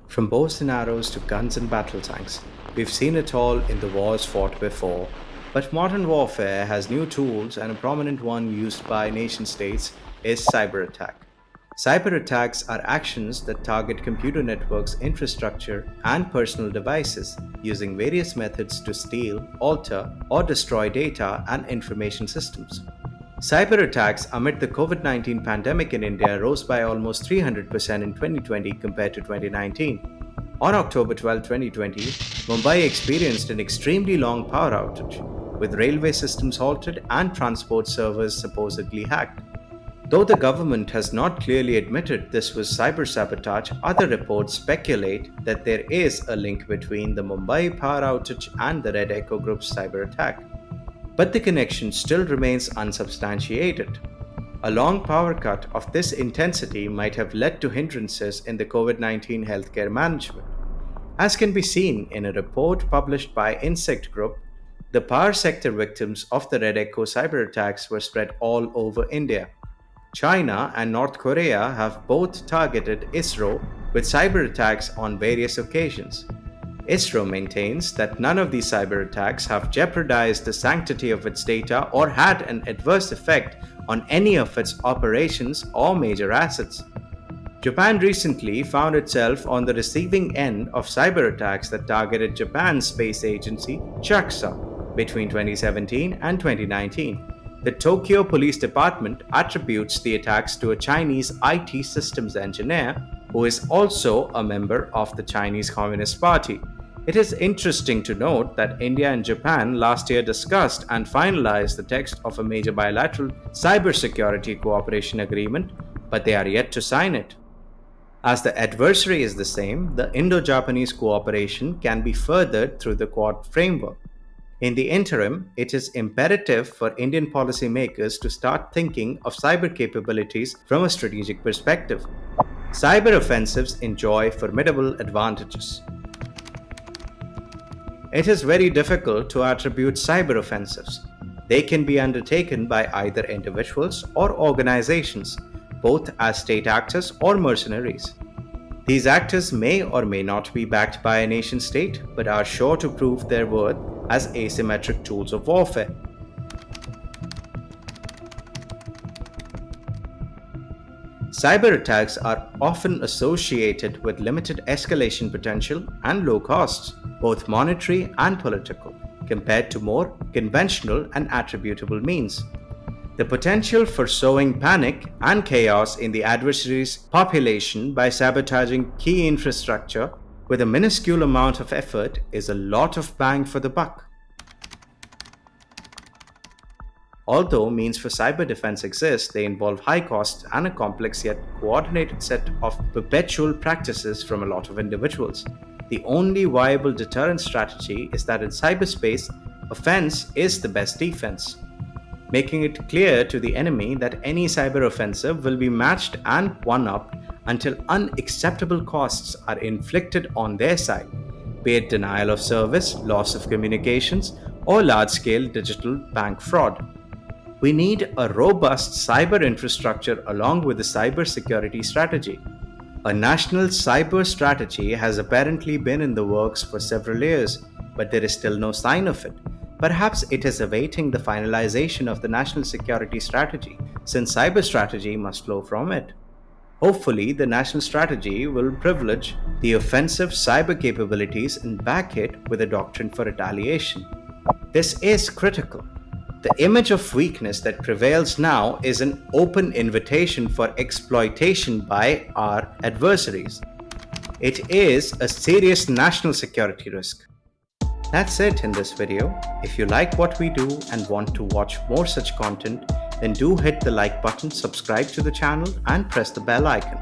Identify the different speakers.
Speaker 1: From bows and arrows to guns and battle tanks, we've seen it all in the wars fought before. But modern warfare has new tools, and a prominent one used by nation states is cyber attack. Cyber attacks are actions that target computer networks, infrastructure, and personal devices using various methods to steal, alter, or destroy data and information systems. Cyber attacks amid the COVID 19 pandemic in India rose by almost 300% in 2020 compared to 2019. On October 12, 2020, Mumbai experienced an extremely long power outage, with railway systems halted and transport servers supposedly hacked. Though the government has not clearly admitted this was cyber sabotage, other reports speculate that there is a link between the Mumbai power outage and the Red Echo Group's cyber attack. But the connection still remains unsubstantiated. A long power cut of this intensity might have led to hindrances in the COVID 19 healthcare management. As can be seen in a report published by Insect Group, the power sector victims of the Red Echo cyber attacks were spread all over India. China and North Korea have both targeted ISRO with cyber attacks on various occasions. ISRO maintains that none of these cyber attacks have jeopardized the sanctity of its data or had an adverse effect on any of its operations or major assets. Japan recently found itself on the receiving end of cyber attacks that targeted Japan's space agency, JAXA, between 2017 and 2019. The Tokyo Police Department attributes the attacks to a Chinese IT systems engineer who is also a member of the Chinese Communist Party. It is interesting to note that India and Japan last year discussed and finalized the text of a major bilateral cybersecurity cooperation agreement, but they are yet to sign it. As the adversary is the same, the Indo-Japanese cooperation can be furthered through the Quad framework. In the interim, it is imperative for Indian policymakers to start thinking of cyber capabilities from a strategic perspective. Cyber offensives enjoy formidable advantages. It is very difficult to attribute cyber offensives. They can be undertaken by either individuals or organizations, both as state actors or mercenaries. These actors may or may not be backed by a nation state, but are sure to prove their worth as asymmetric tools of warfare. Cyber attacks are often associated with limited escalation potential and low costs, both monetary and political, compared to more conventional and attributable means. The potential for sowing panic and chaos in the adversary's population by sabotaging key infrastructure with a minuscule amount of effort is a lot of bang for the buck. Although means for cyber defense exist, they involve high costs and a complex yet coordinated set of perpetual practices from a lot of individuals. The only viable deterrent strategy is that in cyberspace, offense is the best defense, making it clear to the enemy that any cyber offensive will be matched and one-upped until unacceptable costs are inflicted on their side, be it denial of service, loss of communications, or large-scale digital bank fraud. We need a robust cyber infrastructure along with a cybersecurity strategy. A national cyber strategy has apparently been in the works for several years, but there is still no sign of it. Perhaps it is awaiting the finalization of the national security strategy, since cyber strategy must flow from it. Hopefully, the national strategy will privilege the offensive cyber capabilities and back it with a doctrine for retaliation. This is critical. The image of weakness that prevails now is an open invitation for exploitation by our adversaries. It is a serious national security risk. That's it in this video. If you like what we do and want to watch more such content, then do hit the like button, subscribe to the channel, and press the bell icon.